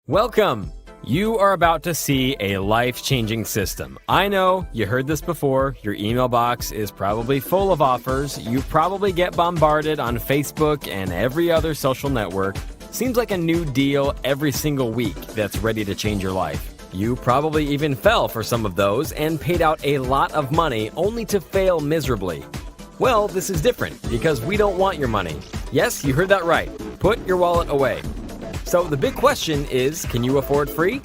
Welcome! You are about to see a life-changing system. I know, you heard this before, your email box is probably full of offers, you probably get bombarded on Facebook and every other social network. Seems like a new deal every single week that's ready to change your life. You probably even fell for some of those and paid out a lot of money only to fail miserably. Well, this is different because we don't want your money. Yes, you heard that right. Put your wallet away. So the big question is, can you afford free?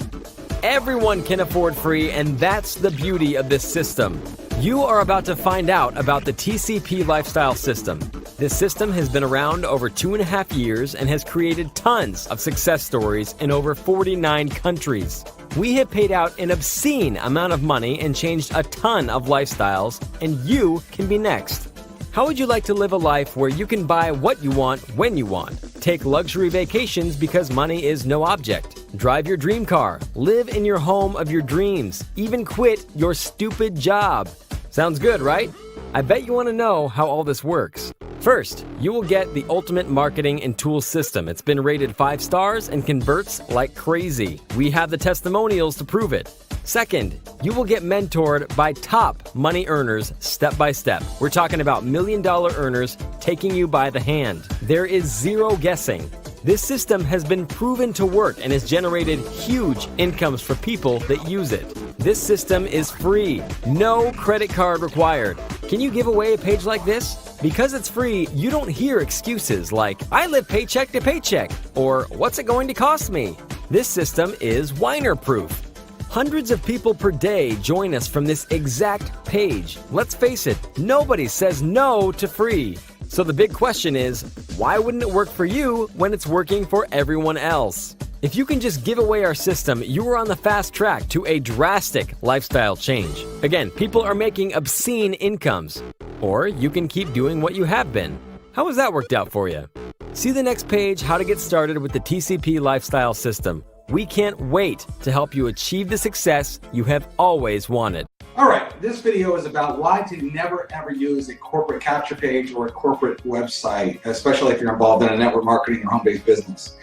Everyone can afford free, and that's the beauty of this system. You are about to find out about the TCP Lifestyle System. This system has been around over 2.5 years and has created tons of success stories in over 49 countries. We have paid out an obscene amount of money and changed a ton of lifestyles, and you can be next. How would you like to live a life where you can buy what you want when you want? Take luxury vacations because money is no object. Drive your dream car. Live in your home of your dreams. Even quit your stupid job. Sounds good, right? I bet you want to know how all this works. First, you will get the ultimate marketing and tools system. It's been rated 5 stars and converts like crazy. We have the testimonials to prove it. Second, you will get mentored by top money earners step by step. We're talking about million-dollar earners taking you by the hand. There is zero guessing. This system has been proven to work and has generated huge incomes for people that use it. This system is free. No credit card required. Can you give away a page like this? Because it's free, you don't hear excuses like, I live paycheck to paycheck, or what's it going to cost me? This system is whiner-proof. Hundreds of people per day join us from this exact page. Let's face it, nobody says no to free. So the big question is, why wouldn't it work for you when it's working for everyone else? If you can just give away our system, you are on the fast track to a drastic lifestyle change. Again, people are making obscene incomes. Or you can keep doing what you have been. How has that worked out for you? See the next page, how to get started with the TCP Lifestyle System. We can't wait to help you achieve the success you have always wanted. All right, this video is about why to never ever use a corporate capture page or a corporate website, especially if you're involved in a network marketing or home-based business.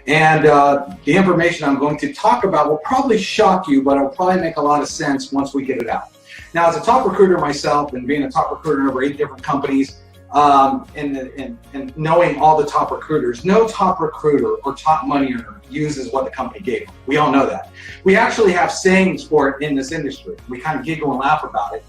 And the information I'm going to talk about will probably shock you, but it'll probably make a lot of sense once we get it out. Now, as a top recruiter myself and being a top recruiter in over 8 different companies, and knowing all the top recruiters, no top recruiter or top money earner uses what the company gave them. We all know that. We actually have sayings for it in this industry. We kind of giggle and laugh about it.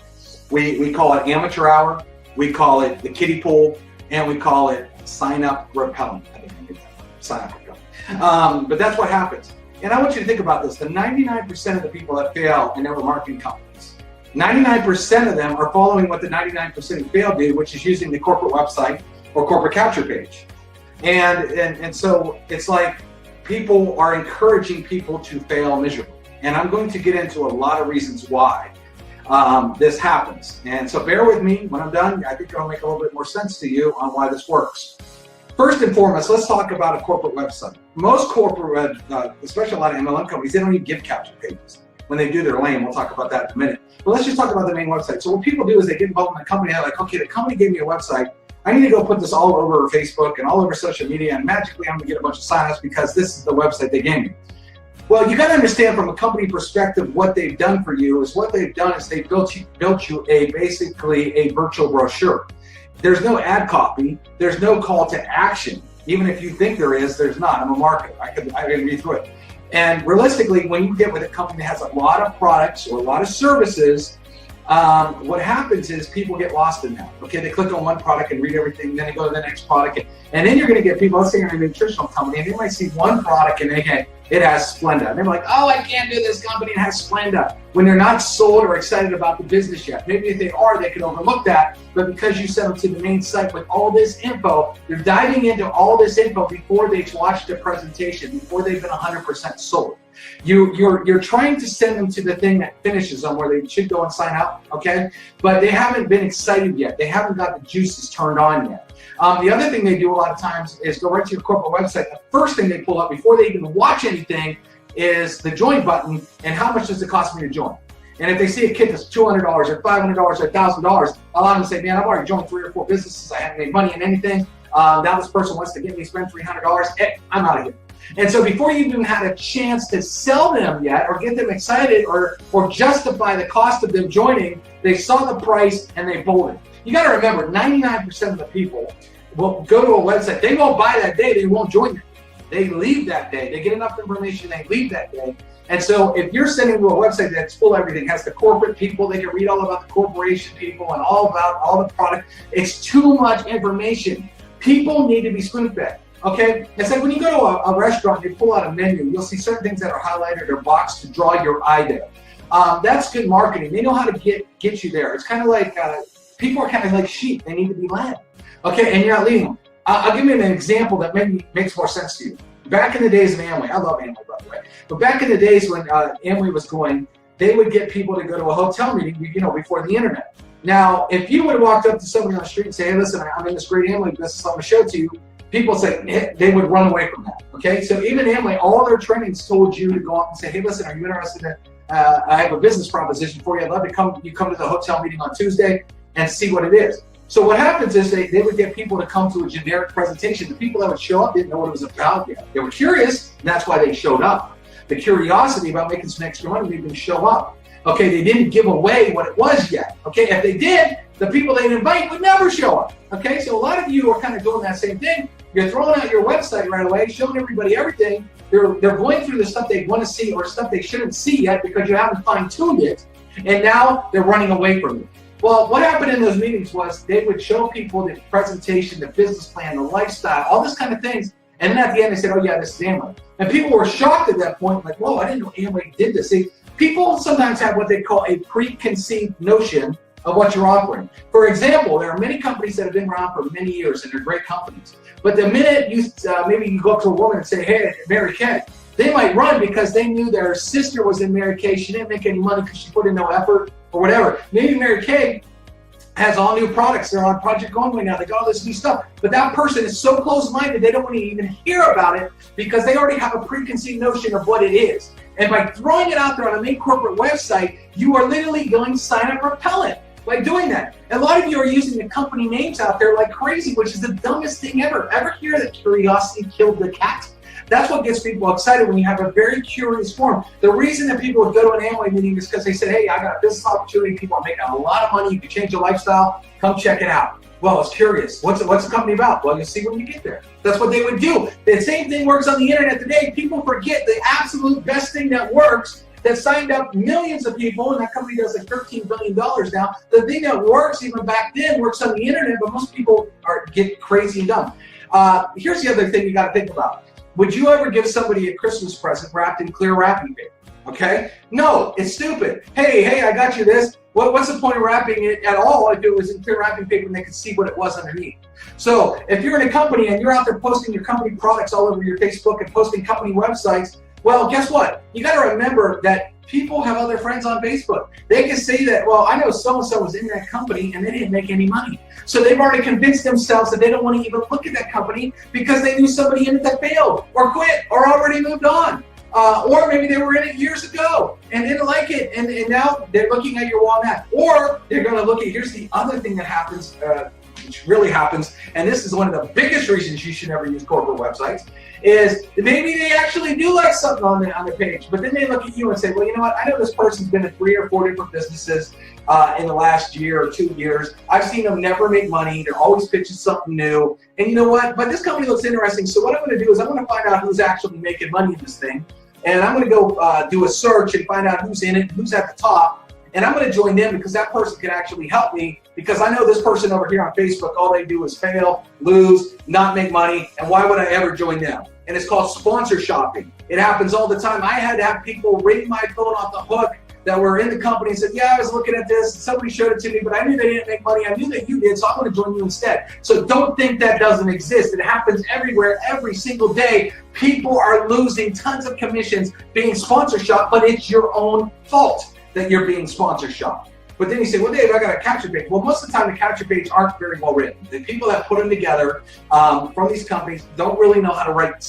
We call it amateur hour, we call it the kiddie pool, and we call it sign up repellent. I think I did that. Sign up repellent. But that's what happens. And I want you to think about this. The 99% of the people that fail in network marketing companies, 99% of them are following what the 99% who fail do, which is using the corporate website or corporate capture page. And so it's like people are encouraging people to fail miserably. And I'm going to get into a lot of reasons why this happens. And so bear with me. When I'm done, I think it'll make a little bit more sense to you on why this works. First and foremost, let's talk about a corporate website. Most corporate, especially a lot of MLM companies, they don't even give capture pages. When they do, they're lame. We'll talk about that in a minute. But let's just talk about the main website. So what people do is they get involved in the company. They're like, okay, the company gave me a website. I need to go put this all over Facebook and all over social media, and magically I'm going to get a bunch of signups because this is the website they gave me. Well, you got to understand from a company perspective what they've done for you is what they've done is they've built you basically a virtual brochure. There's no ad copy. There's no call to action. Even if you think there is, there's not. I'm a marketer. I can read through it. And realistically, when you get with a company that has a lot of products or a lot of services, what happens is people get lost in that. Okay, they click on one product and read everything, then they go to the next product. And then you're going to get people, let's say you're in a nutritional company, and they might see one product and it has Splenda. And they're like, oh, I can't do this company, it has Splenda. When they're not sold or excited about the business yet. Maybe if they are, they can overlook that. But because you sent them to the main site with all this info, they're diving into all this info before they've watched the presentation, before they've been 100% sold. You're trying to send them to the thing that finishes them where they should go and sign up, okay? But they haven't been excited yet. They haven't got the juices turned on yet. The other thing they do a lot of times is go right to your corporate website. The first thing they pull up before they even watch anything is the join button and how much does it cost me to join. And if they see a kit that's $200 or $500 or $1,000, a lot of them say, man, I've already joined 3 or 4 businesses. I haven't made money in anything. Now this person wants to get me to spend $300. Hey, I'm out of here. And so before you even had a chance to sell them yet or get them excited or justify the cost of them joining, they saw the price and they bolted. You got to remember, 99% of the people will go to a website. They won't buy that day. They won't join it. They leave that day. They get enough information. They leave that day. And so if you're sending to a website that's full of everything, has the corporate people, they can read all about the corporation people and all about all the product. It's too much information. People need to be spoon-fed. Okay, it's like when you go to a restaurant, you pull out a menu, you'll see certain things that are highlighted or boxed to draw your eye there. That's good marketing. They know how to get you there. It's kind of like people are kind of like sheep. They need to be led. Okay, and you're not leading them. I'll give you an example that maybe makes more sense to you. Back in the days of Amway, I love Amway, by the way, but back in the days when Amway was going, they would get people to go to a hotel meeting, before the internet. Now, if you would have walked up to somebody on the street and say, hey, listen, I'm in this great Amway business, I'm going to show it to you, people say they would run away from that. Okay, so even Amway, all their trainings told you to go up and say, hey, listen, are you interested in? I have a business proposition for you. I'd love to come. You come to the hotel meeting on Tuesday and see what it is. So what happens is they would get people to come to a generic presentation. The people that would show up didn't know what it was about yet. They were curious, and that's why they showed up. The curiosity about making some extra money made them show up. Okay, they didn't give away what it was yet. Okay, if they did, the people they'd invite would never show up. Okay, so a lot of you are kind of doing that same thing. You're throwing out your website right away, showing everybody everything. They're going through the stuff they want to see or stuff they shouldn't see yet because you haven't fine-tuned it, and now they're running away from you. Well, what happened in those meetings was they would show people the presentation, the business plan, the lifestyle, all this kind of things, and then at the end they said, oh yeah, this is Amway. And people were shocked at that point, like, whoa, I didn't know Amway did this. See, people sometimes have what they call a preconceived notion of what you're offering. For example, there are many companies that have been around for many years and they're great companies. But the minute you maybe you go up to a woman and say, hey, Mary Kay, they might run because they knew their sister was in Mary Kay. She didn't make any money because she put in no effort or whatever. Maybe Mary Kay has all new products. They're on Project Conway now. They got all this new stuff. But that person is so close-minded, they don't want to even hear about it because they already have a preconceived notion of what it is. And by throwing it out there on a main corporate website, you are literally going to sign up repellent by doing that. A lot of you are using the company names out there like crazy, which is the dumbest thing ever. Ever hear that curiosity killed the cat? That's what gets people excited when you have a very curious form. The reason that people would go to an Amway meeting is because they said, hey, I got a business opportunity. People are making a lot of money. You can change your lifestyle. Come check it out. Well, it's curious. What's the company about? Well, you'll see when you get there. That's what they would do. The same thing works on the internet today. People forget the absolute best thing that works, that signed up millions of people, and that company does like $13 billion now. The thing that works even back then works on the internet, but most people get crazy and dumb. Here's the other thing you got to think about. Would you ever give somebody a Christmas present wrapped in clear wrapping paper? Okay? No, it's stupid. Hey, I got you this. What's the point of wrapping it at all if it was in clear wrapping paper and they could see what it was underneath? So if you're in a company and you're out there posting your company products all over your Facebook and posting company websites, well, guess what? You got to remember that people have other friends on Facebook. They can say that, well, I know so-and-so was in that company and they didn't make any money. So they've already convinced themselves that they don't want to even look at that company because they knew somebody in it that failed or quit or already moved on. Or maybe they were in it years ago and didn't like it, and now they're looking at your wall now. Or they're going to look at, here's the other thing that happens, which really happens, and this is one of the biggest reasons you should never use corporate websites, is maybe they actually do like something on the page, but then they look at you and say, well, you know what, I know this person's been in 3 or 4 different businesses in the last year or 2 years. I've seen them never make money. They're always pitching something new. And you know what, but this company looks interesting, so what I'm going to do is I'm going to find out who's actually making money in this thing, and I'm going to go do a search and find out who's in it, who's at the top, and I'm going to join them because that person can actually help me, because I know this person over here on Facebook, all they do is fail, lose, not make money, and why would I ever join them? And it's called sponsor shopping. It happens all the time. I had to have people ring my phone off the hook that were in the company and said, yeah, I was looking at this, somebody showed it to me, but I knew they didn't make money. I knew that you did, so I'm going to join you instead. So don't think that doesn't exist. It happens everywhere, every single day. People are losing tons of commissions being sponsor shopped, but it's your own fault that you're being sponsor shopped. But then you say, well, Dave, I got a capture page. Well, most of the time the capture page aren't very well written. The people that put them together from these companies don't really know how to write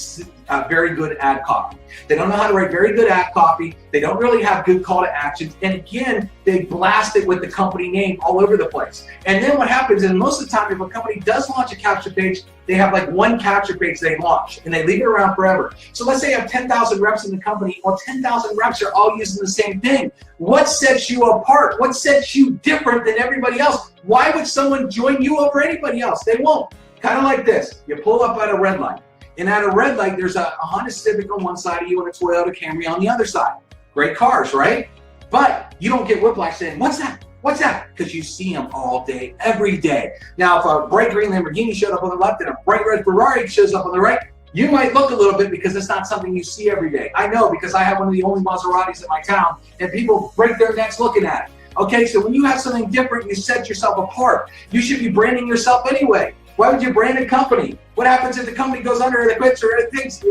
very good ad copy. They don't know how to write very good ad copy. They don't really have good call to actions. And again, they blast it with the company name all over the place. And then what happens is most of the time, if a company does launch a capture page, they have like one capture page they launch and they leave it around forever. So let's say you have 10,000 reps in the company. Well, 10,000 reps are all using the same thing. What sets you apart? What sets you different than everybody else? Why would someone join you over anybody else? They won't. Kind of like this. You pull up at a red light. And at a red light, there's a Honda Civic on one side of you and a Toyota Camry on the other side. Great cars, right? But you don't get whiplash saying, what's that? What's that? Because you see them all day, every day. Now, if a bright green Lamborghini showed up on the left and a bright red Ferrari shows up on the right, you might look a little bit because it's not something you see every day. I know because I have one of the only Maseratis in my town and people break their necks looking at it. Okay, so when you have something different, you set yourself apart. You should be branding yourself anyway. Why would you brand a company? What happens if the company goes under or it quits or it thinks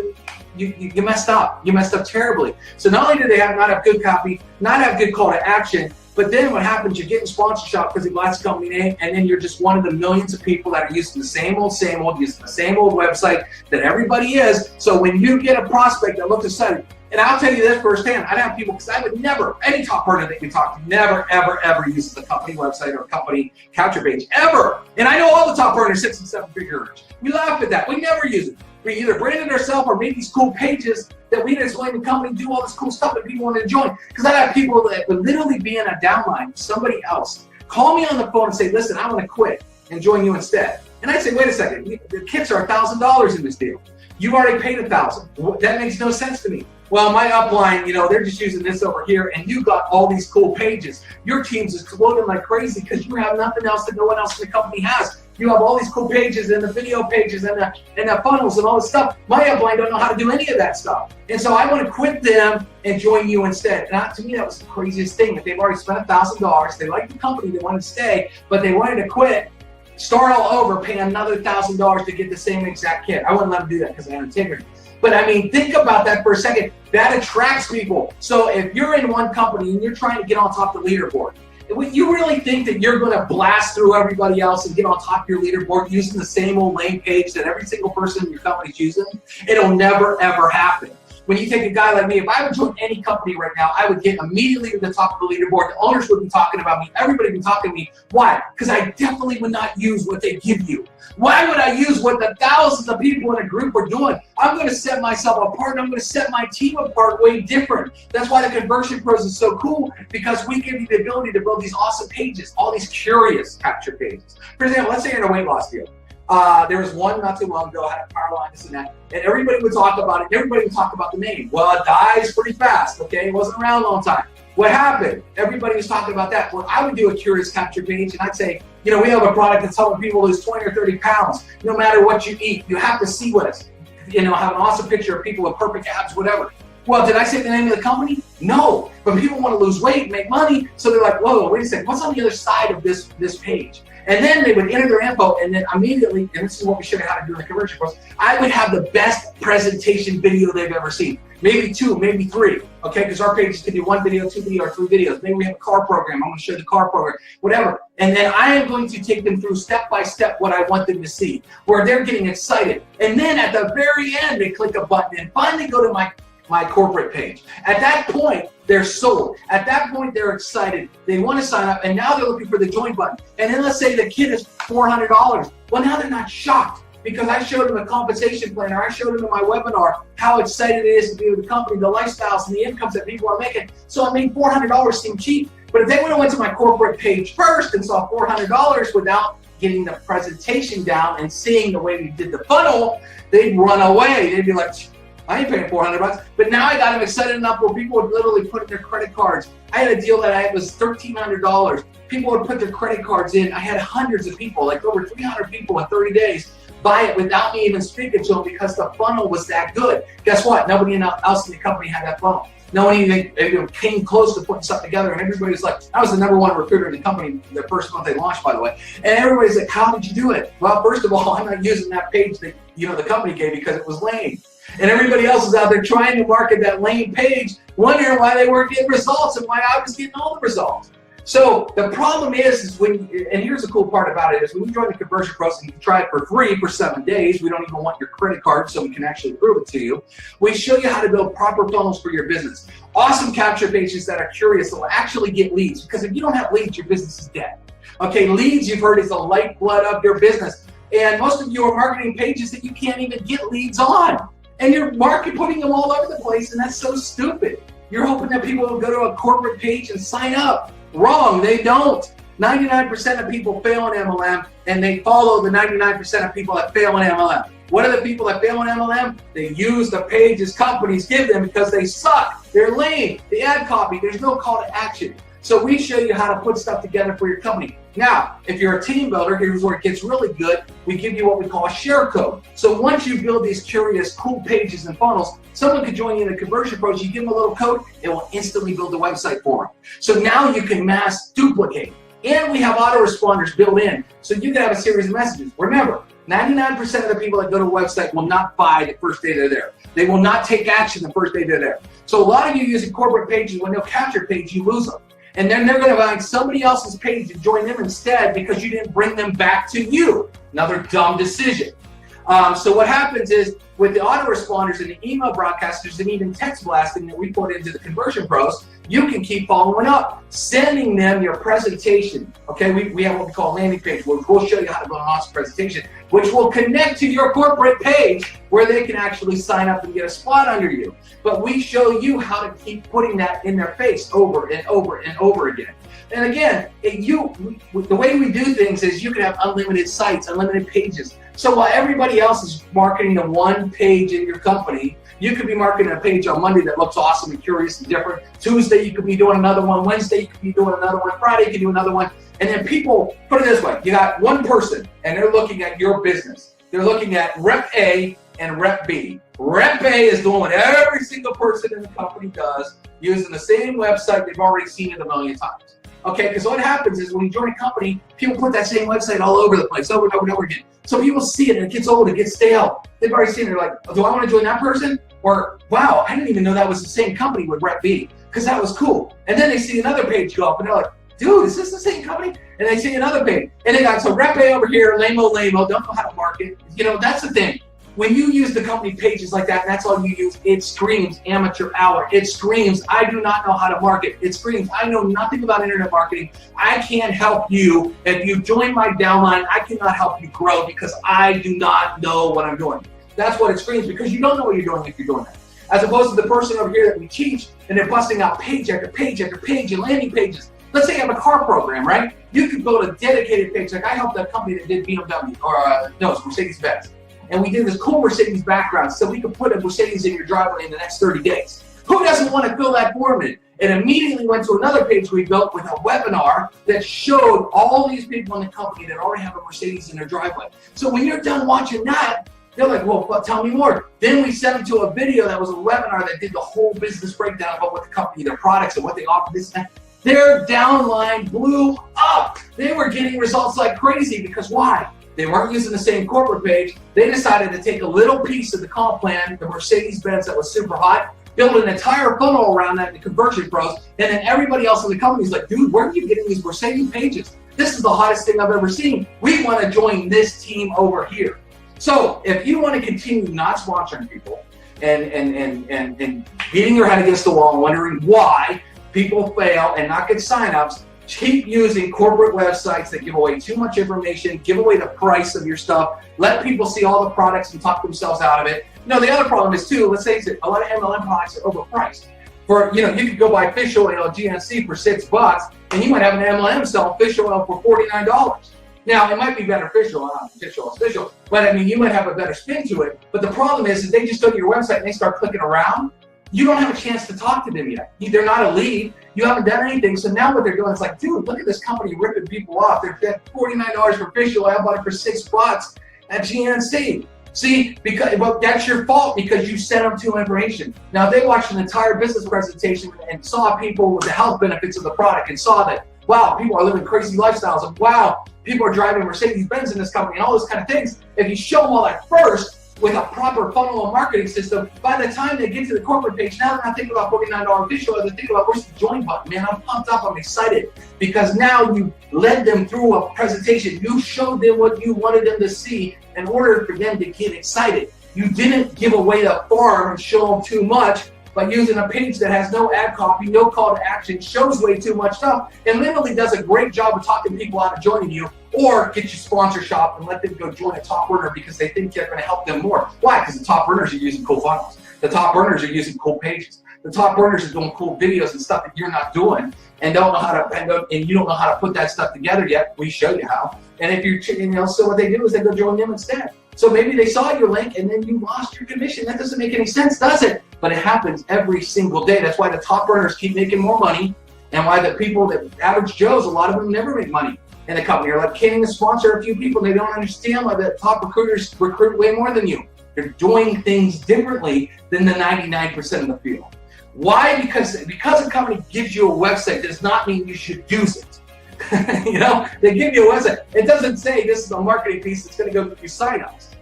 you messed up? You messed up terribly. So not only do they not have good copy, not have good call to action, but then what happens, you're getting sponsorship because it blasts the company name, and then you're just one of the millions of people that are using the same old, using the same old website that everybody is. So when you get a prospect that looks excited, and I'll tell you this firsthand, I'd have people, because I would never, any top partner that we talk to, never, ever, ever uses the company website or company capture page, ever. And I know all the top partners, 6 and 7 figure earners. We laugh at that. We never use it. We either branded ourselves or made these cool pages that we didn't explain the company, do all this cool stuff that people want to join. Because I have people that would literally be in a downline with somebody else, call me on the phone and say, listen, I want to quit and join you instead. And I'd say, wait a second, the kits are $1,000 in this deal. You've already paid $1,000. That makes no sense to me. Well, my upline, they're just using this over here, and you got all these cool pages. Your team's exploding like crazy because you have nothing else that no one else in the company has. You have all these cool pages and the video pages and the funnels and all this stuff. My upline don't know how to do any of that stuff. And so I want to quit them and join you instead. And to me, that was the craziest thing. If they've already spent $1,000, they like the company, they want to stay, but they wanted to quit, start all over, pay another $1,000 to get the same exact kit. I wouldn't let them do that because I have integrity. But I mean, think about that for a second. That attracts people. So if you're in one company and you're trying to get on top of the leaderboard, you really think that you're going to blast through everybody else and get on top of your leaderboard using the same old lane page that every single person in your company is using? It'll never, ever happen. When you take a guy like me, if I would join any company right now, I would get immediately to the top of the leaderboard. The owners would be talking about me. Everybody would be talking to me. Why? Because I definitely would not use what they give you. Why would I use what the thousands of people in a group are doing? I'm going to set myself apart, and I'm going to set my team apart way different. That's why the Conversion Pros is so cool, because we give you the ability to build these awesome pages, all these curious capture pages. For example, let's say you're in a weight loss deal. There was one not too long ago, I had a power line, this and that, and everybody would talk about it, and everybody would talk about the name. Well, it dies pretty fast, okay? It wasn't around a long time. What happened? Everybody was talking about that. Well, I would do a curious capture page, and I'd say, we have a product that's helping people lose 20 or 30 pounds. No matter what you eat, you have to see what it's, have an awesome picture of people with perfect abs, whatever. Well, did I say the name of the company? No, but people want to lose weight and make money, so they're like, whoa, wait a second, what's on the other side of this page? And then they would enter their info, and then immediately, and this is what we should have had to do in the Conversion Pros, I would have the best presentation video they've ever seen. Maybe 2, maybe 3, okay? Because our pages could be 1 video, 2 video, or 3 videos. Maybe we have a car program. I'm going to show the car program, whatever. And then I am going to take them through step by step what I want them to see, where they're getting excited. And then at the very end, they click a button and finally go to my corporate page. At that point, they're sold. At that point, they're excited. They want to sign up, and now they're looking for the join button. And then let's say the kit is $400. Well, now they're not shocked because I showed them a compensation plan, or I showed them in my webinar how excited it is to be with the company, the lifestyles, and the incomes that people are making. So I made $400 seem cheap. But if they would have went to my corporate page first and saw $400 without getting the presentation down and seeing the way we did the funnel, they'd run away. They'd be like, I ain't paying $400. But now I got them excited enough where people would literally put in their credit cards. I had a deal that I had was $1,300. People would put their credit cards in. I had hundreds of people, like over 300 people in 30 days, buy it without me even speaking to them because the funnel was that good. Guess what? Nobody else in the company had that funnel. No one even came close to putting stuff together, and everybody was like, I was the #1 recruiter in the company the first month they launched, by the way. And everybody's like, how did you do it? Well, first of all, I'm not using that page that the company gave me because it was lame. And everybody else is out there trying to market that lame page, wondering why they weren't getting results and why I was getting all the results. So the problem is when, and here's the cool part about it, is when you join the Conversion Pros and you try it for free for 7 days, we don't even want your credit card so we can actually prove it to you. We show you how to build proper funnels for your business. Awesome capture pages that are curious, that will actually get leads, because if you don't have leads, your business is dead. Okay, leads, you've heard, is the lifeblood of your business. And most of you are marketing pages that you can't even get leads on. And you're putting them all over the place, and that's so stupid. You're hoping that people will go to a corporate page and sign up. Wrong, they don't. 99% of people fail in MLM, and they follow the 99% of people that fail in MLM. What are the people that fail in MLM? They use the pages companies give them because they suck. They're lame. The ad copy, there's no call to action. So we show you how to put stuff together for your company. Now, if you're a team builder, here's where it gets really good. We give you what we call a share code. So once you build these curious, cool pages and funnels, someone could join you in the Conversion Pros. You give them a little code, it will instantly build a website for them. So now you can mass duplicate. And we have autoresponders built in, so you can have a series of messages. Remember, 99% of the people that go to a website will not buy the first day they're there. They will not take action the first day they're there. So a lot of you using corporate pages, when they'll capture page, you lose them. And then they're going to find somebody else's page to join them instead because you didn't bring them back to you. Another dumb decision. So what happens is, with the autoresponders and the email broadcasters and even text blasting that we put into the Conversion Pros, you can keep following up, sending them your presentation. Okay, we have what we call a landing page, where we'll show you how to build an awesome presentation, which will connect to your corporate page where they can actually sign up and get a spot under you. But we show you how to keep putting that in their face over and over and over again. And again, the way we do things is you can have unlimited sites, unlimited pages. So while everybody else is marketing the one page in your company, you could be marketing a page on Monday that looks awesome and curious and different. Tuesday, you could be doing another one. Wednesday, you could be doing another one. Friday, you could do another one. And then people, put it this way, you got one person and they're looking at your business. They're looking at Rep A and Rep B. Rep A is doing what every single person in the company does, using the same website they've already seen it a million times. Okay, because what happens is when you join a company, people put that same website all over the place, over and over and over again. So people see it and it gets old, it gets stale. They've already seen it, they're like, oh, do I want to join that person? Or, wow, I didn't even know that was the same company with Rep B, because that was cool. And then they see another page go up and they're like, dude, is this the same company? And they see another page. And they got, so Rep A over here, lame-o, don't know how to market. You know, that's the thing. When you use the company pages like that, and that's all you use, it screams amateur hour. It screams, I do not know how to market. It screams, I know nothing about internet marketing. I can't help you. If you join my downline, I cannot help you grow because I do not know what I'm doing. That's what it screams, because you don't know what you're doing if you're doing that. As opposed to the person over here that we teach, and they're busting out page after page after page and landing pages. Let's say you have a car program, right? You could build a dedicated page. Like I helped that company that did BMW, or no, it's Mercedes-Benz. And we did this cool Mercedes background so we could put a Mercedes in your driveway in the next 30 days. Who doesn't want to fill that form in? And immediately went to another page we built with a webinar that showed all these people in the company that already have a Mercedes in their driveway. So when you're done watching that, they're like, well, tell me more. Then we sent them to a video that was a webinar that did the whole business breakdown about what the company, their products, and what they offer, this and that. Their downline blew up. They were getting results like crazy because why? They weren't using the same corporate page. They decided to take a little piece of the comp plan, the Mercedes-Benz that was super hot, build an entire funnel around that in the Conversion Pros, and then everybody else in the company is like, dude, where are you getting these Mercedes pages? This is the hottest thing I've ever seen. We want to join this team over here. So if you want to continue not sponsoring people and beating your head against the wall and wondering why people fail and not get signups, keep using corporate websites that give away too much information, give away the price of your stuff, let people see all the products and talk themselves out of it. You know, the other problem is too, let's face it, a lot of MLM products are overpriced. For, you know, you could go buy fish oil at GNC for $6 and you might have an MLM sell fish oil for $49. Now, it might be beneficial, fish oil is fish oil, but I mean, you might have a better spin to it. But the problem is they just go to your website and they start clicking around. You don't have a chance to talk to them yet. They're not a lead. You haven't done anything. So now what they're doing is like, dude, look at this company ripping people off. They're $49 for fish oil. I bought it for $6 at GNC. See, well, that's your fault because you sent them too information. Now, if they watched an entire business presentation and saw people with the health benefits of the product and saw that, wow, people are living crazy lifestyles, and wow, people are driving Mercedes-Benz in this company and all those kind of things. If you show them all that first, with a proper funnel and marketing system, by the time they get to the corporate page, now they're not thinking about $49 visual, they're thinking about where's the join button. Man, I'm pumped up, I'm excited, because now you led them through a presentation. You showed them what you wanted them to see in order for them to get excited. You didn't give away the farm and show them too much by using a page that has no ad copy, no call to action, shows way too much stuff, and literally does a great job of talking people out of joining you, or get you sponsor shop and let them go join a top earner because they think you're going to help them more. Why? Because the top earners are using cool funnels. The top earners are using cool pages. The top earners are doing cool videos and stuff that you're not doing and don't know how to, and you don't know how to put that stuff together yet. We show you how. And if you're, so what they do is they go join them instead. So maybe they saw your link and then you lost your commission. That doesn't make any sense, does it? But it happens every single day. That's why the top earners keep making more money, and why the people that average Joes, a lot of them never make money in the company. Or like canning to sponsor a few people, they don't understand why the top recruiters recruit way more than you. They're doing things differently than the 99% of the field. Why? Because a company gives you a website does not mean you should use it. They give you a website. It doesn't say this is a marketing piece that's going to go through signups.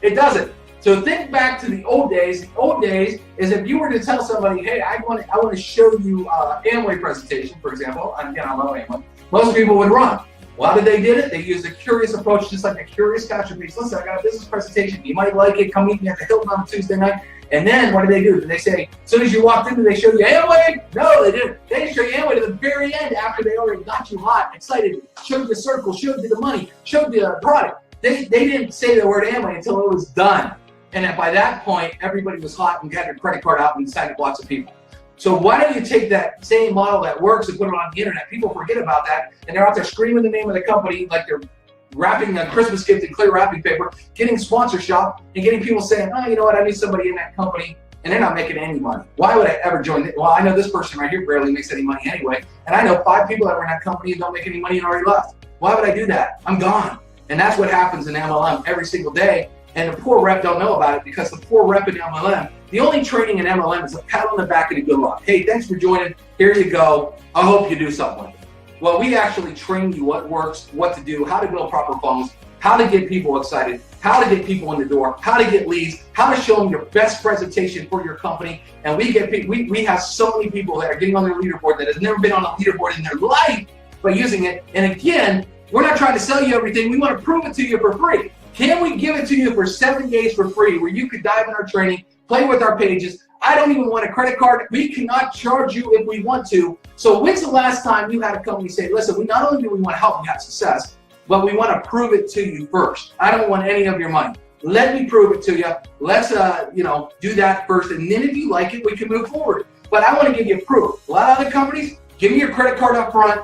It doesn't. So think back to the old days. The old days is if you were to tell somebody, hey, I want to show you Amway presentation, for example. Again, I love Amway. Most people would run. Why did they did it? They used a curious approach, just like a curious capture piece. Listen, I got a business presentation. You might like it. Come meet me at the Hilton on Tuesday night. And then what do? Did they say, as soon as you walked in, did they show you Amway? No, they didn't. They didn't show you Amway to the very end after they already got you hot, excited, showed you the circle, showed you the money, showed you the product. They didn't say the word Amway until it was done. And then by that point, everybody was hot and got their credit card out and signed up lots of people. So why don't you take that same model that works and put it on the internet? People forget about that, and they're out there screaming the name of the company like they're wrapping a Christmas gift in clear wrapping paper, getting sponsor shop, and getting people saying, oh, you know what, I need somebody in that company, and they're not making any money. Why would I ever join it? Well, I know this person right here barely makes any money anyway, and I know 5 people that were in that company and don't make any money and already left. Why would I do that? I'm gone. And that's what happens in MLM every single day, and the poor rep don't know about it because the poor rep in MLM, the only training in MLM is a pat on the back and a good luck. Hey, thanks for joining. Here you go. I hope you do something with it. Well, we actually train you what works, what to do, how to build proper funnels, how to get people excited, how to get people in the door, how to get leads, how to show them your best presentation for your company. And we have so many people that are getting on their leaderboard that has never been on a leaderboard in their life by using it. And again, we're not trying to sell you everything. We want to prove it to you for free. Can we give it to you for 7 days for free where you could dive in our training, play with our pages? I don't even want a credit card. We cannot charge you if we want to. So when's the last time you had a company say, listen, we not only do we want to help you have success, but we want to prove it to you first. I don't want any of your money. Let me prove it to you. Let's do that first. And then if you like it, we can move forward. But I want to give you proof. A lot of other companies, give me your credit card up front.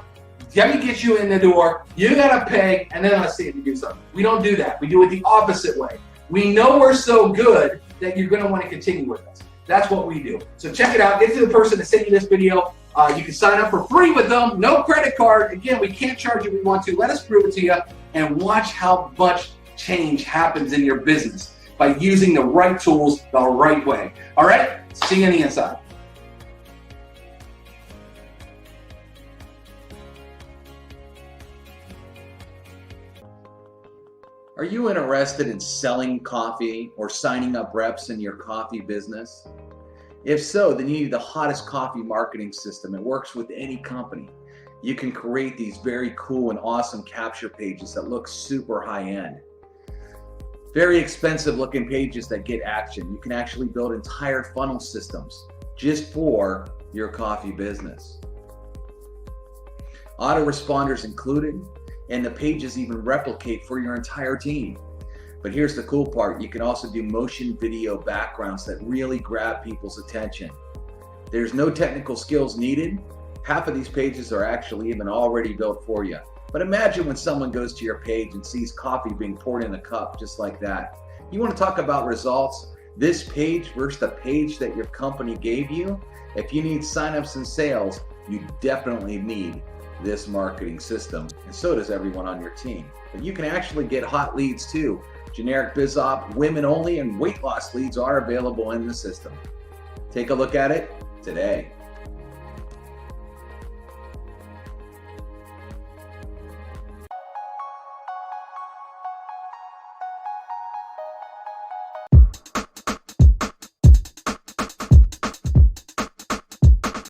Let me get you in the door. You got to pay, and then let's see if you do something. We don't do that. We do it the opposite way. We know we're so good that you're going to want to continue with us. That's what we do. So check it out. Get to the person that sent you this video. You can sign up for free with them. No credit card. Again, we can't charge you if we want to. Let us prove it to you and watch how much change happens in your business by using the right tools the right way. All right? See you on the inside. Are you interested in selling coffee or signing up reps in your coffee business? If so, then you need the hottest coffee marketing system. It works with any company. You can create these very cool and awesome capture pages that look super high end. Very expensive looking pages that get action. You can actually build entire funnel systems just for your coffee business. Autoresponders included, and the pages even replicate for your entire team. But here's the cool part. You can also do motion video backgrounds that really grab people's attention. There's no technical skills needed. Half of these pages are actually even already built for you. But imagine when someone goes to your page and sees coffee being poured in a cup just like that. You want to talk about results? This page versus the page that your company gave you? If you need signups and sales, you definitely need this marketing system, and so does everyone on your team. But you can actually get hot leads too. Generic biz op, women only, and weight loss leads are available in the system. Take a look at it today.